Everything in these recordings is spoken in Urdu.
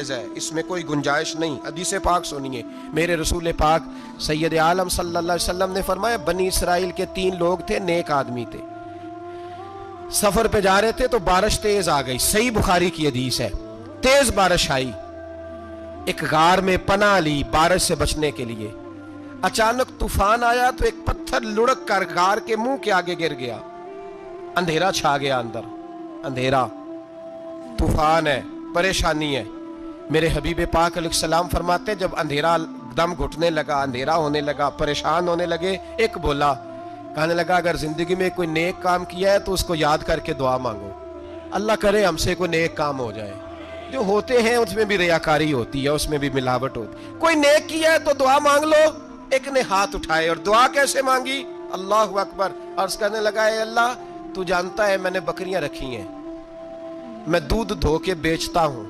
جائز ہے، اس میں کوئی گنجائش نہیں۔ حدیث پاک سنیے، میرے رسول پاک سید عالم صلی اللہ علیہ وسلم نے فرمایا بنی اسرائیل کے 3 لوگ تھے، نیک آدمی تھے، سفر پہ جا رہے تھے تو بارش تیز آ گئی، صحیح بخاری کی حدیث ہے، تیز بارش آئی، ایک غار میں پناہ لی بارش سے بچنے کے لیے، اچانک طوفان آیا تو ایک پتھر لڑک کر غار کے منہ کے آگے گر گیا، اندھیرا چھا گیا، اندر اندھیرا، طوفان ہے، پریشانی ہے۔ میرے حبیب پاک علیہ السلام فرماتے جب اندھیرا دم گھٹنے لگا، اندھیرا ہونے لگا، پریشان ہونے لگے، ایک بولا، کہنے لگا اگر زندگی میں کوئی نیک کام کیا ہے تو اس کو یاد کر کے دعا مانگو، اللہ کرے ہم سے کوئی نیک کام ہو جائے۔ جو ہوتے ہیں اس میں بھی ریاکاری ہوتی ہے، اس میں بھی ملاوٹ ہوتی ہے، کوئی نیک کیا ہے تو دعا مانگ لو۔ ایک نے ہاتھ اٹھائے اور دعا کیسے مانگی؟ اللہ اکبر، عرض کرنے لگا اے اللہ تو جانتا ہے میں نے بکریاں رکھی ہیں، میں دودھ دھو کے بیچتا ہوں،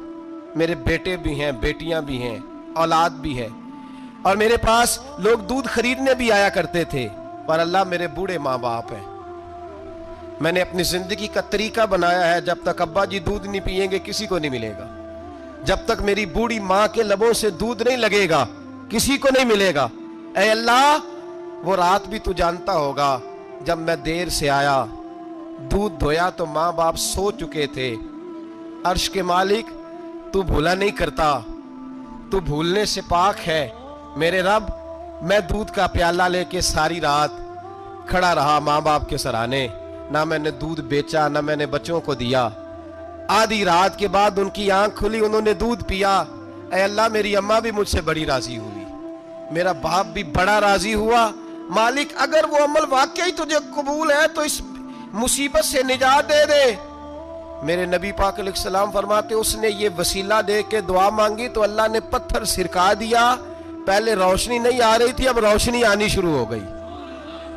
میرے بیٹے بھی ہیں، بیٹیاں بھی ہیں، اولاد بھی ہے، اور میرے پاس لوگ دودھ خریدنے بھی آیا کرتے تھے، پر اللہ میرے بوڑھے ماں باپ ہیں، میں نے اپنی زندگی کا طریقہ بنایا ہے جب تک ابا جی دودھ نہیں پیئیں گے کسی کو نہیں ملے گا، جب تک میری بوڑھی ماں کے لبوں سے دودھ نہیں لگے گا کسی کو نہیں ملے گا۔ اے اللہ وہ رات بھی تو جانتا ہوگا جب میں دیر سے آیا، دودھ دھویا تو ماں باپ سو چکے تھے، عرش کے مالک تو بھولا نہیں کرتا، تو بھولنے سے پاک ہے، میرے رب میں دودھ کا پیالہ لے کے ساری رات کھڑا رہا ماں باپ کے سرانے، نہ میں نے دودھ بیچا نہ میں نے بچوں کو دیا، آدھی رات کے بعد ان کی آنکھ کھلی، انہوں نے دودھ پیا، اے اللہ میری اماں بھی مجھ سے بڑی راضی ہوئی، میرا باپ بھی بڑا راضی ہوا، مالک اگر وہ عمل واقعی تجھے قبول ہے تو اس مصیبت سے نجات دے دے۔ میرے نبی پاک علیہ السلام فرماتے اس نے یہ وسیلہ دے کے دعا مانگی تو اللہ نے پتھر سرکا دیا، پہلے روشنی نہیں آ رہی تھی اب روشنی آنی شروع ہو گئی۔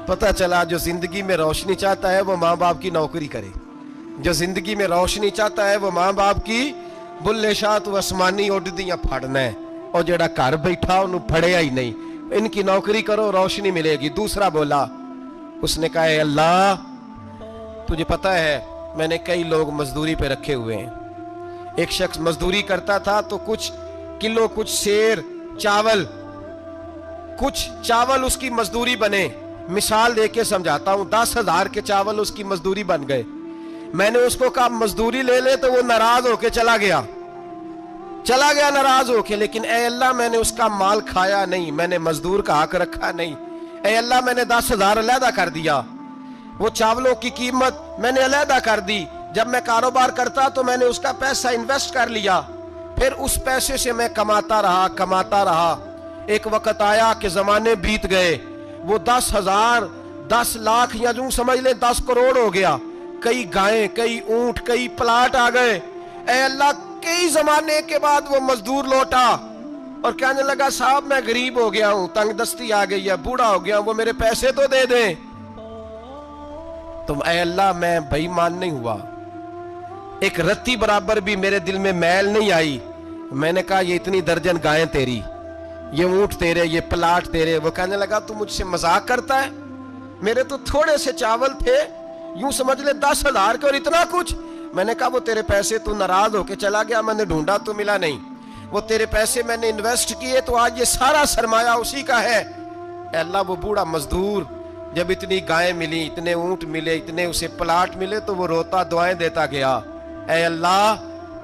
پتہ چلا جو زندگی میں روشنی چاہتا ہے وہ ماں باپ کی نوکری کرے، جو زندگی میں روشنی چاہتا ہے وہ ماں باپ کی بلے شاہ تو آسمانی اڈدیاں پھڑنا ہے، اور جڑا گھر بیٹھا انہوں پھڑیا ہی نہیں، ان کی نوکری کرو روشنی ملے گی۔ دوسرا بولا، اس نے کہا اے اللہ تجھے پتہ ہے میں نے کئی لوگ مزدوری پہ رکھے ہوئے ہیں، ایک شخص مزدوری کرتا تھا تو کچھ کلو کچھ سیر چاول، کچھ چاول اس کی مزدوری بنے، مثال دے کے سمجھاتا ہوں، 10,000 کے چاول اس کی مزدوری بن گئے، میں نے اس کو کہا مزدوری لے لے تو وہ ناراض ہو کے چلا گیا ناراض ہو کے، لیکن اے اللہ میں نے اس کا مال کھایا نہیں، میں نے مزدور کا حق رکھا نہیں، اے اللہ میں نے 10,000 علیحدہ کر دیا، وہ چاولوں کی قیمت میں نے علیحدہ کر دی، جب میں کاروبار کرتا تو میں نے اس کا پیسہ انویسٹ کر لیا، پھر اس پیسے سے میں کماتا رہا، ایک وقت آیا کہ زمانے بیت گئے، وہ 10,000 10 لاکھ یا جو سمجھ لیں 10 کروڑ ہو گیا، کئی گائیں کئی اونٹ کئی پلاٹ آ گئے، اے اللہ کئی زمانے کے بعد وہ مزدور لوٹا اور کہنے لگا صاحب میں غریب ہو گیا ہوں، تنگ دستی آ گئی ہے، بوڑھا ہو گیا ہوں، وہ میرے پیسے تو دے دیں۔ تم اے اللہ میں بے ایمان نہیں ہوا، ایک رتی برابر بھی میرے دل میں میل نہیں آئی، میں نے کہا یہ اتنی درجن گائیں تیری، یہ اونٹ تیرے، یہ پلاٹ تیرے، وہ کہنے لگا تو مجھ سے مذاق کرتا ہے، میرے تو تھوڑے سے چاول تھے، یوں سمجھ لے 10,000 کے اور اتنا کچھ، میں نے کہا وہ تیرے پیسے تو ناراض ہو کے چلا گیا، میں نے ڈھونڈا تو ملا نہیں، وہ تیرے پیسے میں نے انویسٹ کیے تو آج یہ سارا سرمایہ اسی کا ہے۔ اے اللہ وہ بوڑھا مزدور جب اتنی گائیں ملی، اتنے اونٹ ملے، اتنے اسے پلاٹ ملے تو وہ روتا دعائیں دیتا گیا، اے اللہ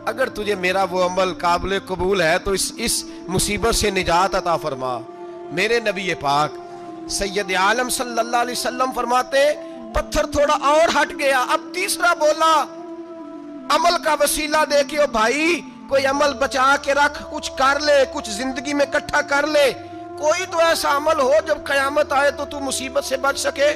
اگر تجھے میرا وہ عمل قابل قبول ہے تو اس مصیبت سے نجات عطا فرما۔ میرے نبی پاک سید عالم صلی اللہ علیہ وسلم فرماتے پتھر تھوڑا اور ہٹ گیا، اب تیسرا بولا عمل کا وسیلہ دے کے، او بھائی کوئی عمل بچا کے رکھ، کچھ کر لے، کچھ زندگی میں اکٹھا کر لے، کوئی تو ایسا عمل ہو جب قیامت آئے تو تو مصیبت سے بچ سکے،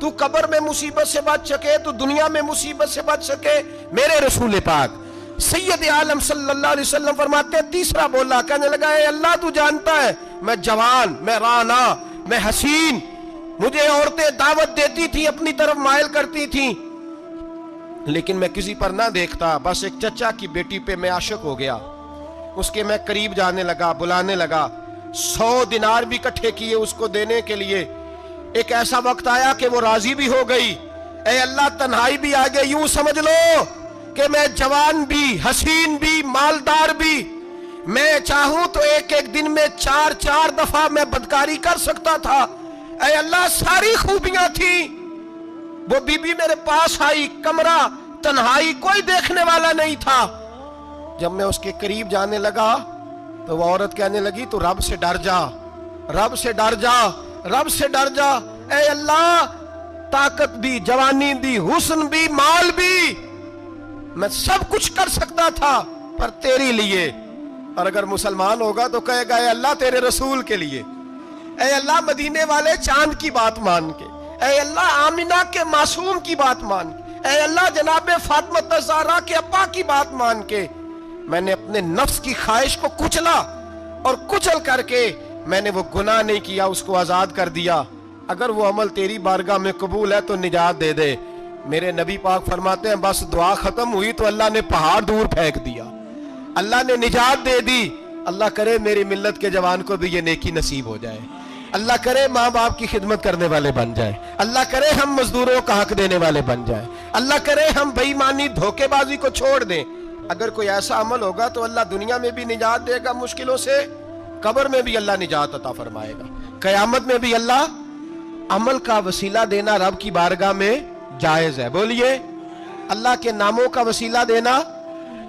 تو قبر میں مصیبت سے بچ سکے، تو دنیا میں مصیبت سے بچ سکے۔ میرے رسول پاک سید عالم صلی اللہ علیہ وسلم فرماتے تیسرا بولا، کہنے لگا اے اللہ تو جانتا ہے میں جوان، میں رانا، میں حسین، مجھے عورتیں دعوت دیتی تھی، اپنی طرف مائل کرتی تھیں، لیکن میں کسی پر نہ دیکھتا، بس ایک چچا کی بیٹی پہ میں عاشق ہو گیا، اس کے میں قریب جانے لگا، بلانے لگا، 100 دینار بھی اکٹھے کیے اس کو دینے کے لیے، ایک ایسا وقت آیا کہ وہ راضی بھی ہو گئی، اے اللہ تنہائی بھی آ گئی، یوں سمجھ لو کہ میں جوان بھی، حسین بھی، مالدار بھی، میں چاہوں تو ایک ایک دن میں 4 دفعہ میں بدکاری کر سکتا تھا. اے اللہ ساری خوبیاں تھیں. وہ بی بی میرے پاس آئی, کمرہ تنہائی, کوئی دیکھنے والا نہیں تھا. جب میں اس کے قریب جانے لگا تو وہ عورت کہنے لگی تو رب سے ڈر جا, رب سے ڈر جا, رب سے ڈر جا. اے اللہ طاقت بھی, جوانی بھی, حسن بھی, مال بھی, میں سب کچھ کر سکتا تھا پر تیری لیے. اور اگر مسلمان ہوگا تو کہے گا اے اللہ تیرے رسول کے لیے, اے اللہ مدینے والے چاند کی بات مان کے, اے اللہ آمینہ کے معصوم کی بات مان کے, اے اللہ جناب فاطمہ الزہرا کے ابا کی بات مان کے میں نے اپنے نفس کی خواہش کو کچلا, اور کچل کر کے میں نے وہ گناہ نہیں کیا, اس کو آزاد کر دیا. اگر وہ عمل تیری بارگاہ میں قبول ہے تو نجات دے دے. میرے نبی پاک فرماتے ہیں بس دعا ختم ہوئی تو اللہ نے پہاڑ دور پھینک دیا, اللہ نے نجات دے دی. اللہ کرے میری ملت کے جوان کو بھی یہ نیکی نصیب ہو جائے. اللہ کرے ماں باپ کی خدمت کرنے والے بن جائیں. اللہ کرے ہم مزدوروں کا حق دینے والے بن جائیں. اللہ کرے ہم بے ایمانی دھوکے بازی کو چھوڑ دیں. اگر کوئی ایسا عمل ہوگا تو اللہ دنیا میں بھی نجات دے گا مشکلوں سے, قبر میں بھی اللہ نجات عطا فرمائے گا, قیامت میں بھی اللہ. عمل کا وسیلہ دینا رب کی بارگاہ میں جائز ہے. بولیے اللہ کے ناموں کا وسیلہ دینا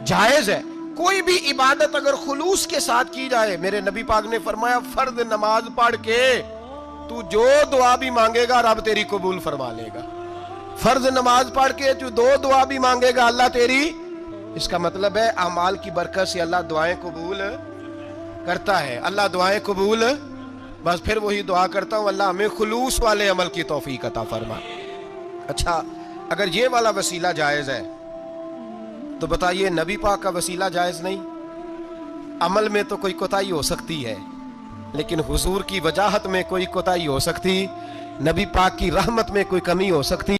جائز ہے. کوئی بھی عبادت اگر خلوص کے ساتھ کی جائے, میرے نبی پاک نے فرمایا فرض نماز پڑھ کے تو جو دعا بھی مانگے گا رب تیری قبول فرما لے گا. فرض نماز پڑھ کے تو 2 دعا بھی مانگے گا اللہ تیری. اس کا مطلب ہے اعمال کی برکت سے اللہ دعائیں قبول کرتا ہے. اللہ دعائیں قبول, بس پھر وہی دعا کرتا ہوں اللہ ہمیں خلوص والے عمل کی توفیق عطا فرما. اچھا اگر یہ والا وسیلہ جائز ہے تو بتائیے نبی پاک کا وسیلہ جائز نہیں؟ عمل میں تو کوئی کوتاہی ہو سکتی ہے لیکن حضور کی وجاہت میں کوئی کوتاہی ہو سکتی, نبی پاک کی رحمت میں کوئی کمی ہو سکتی.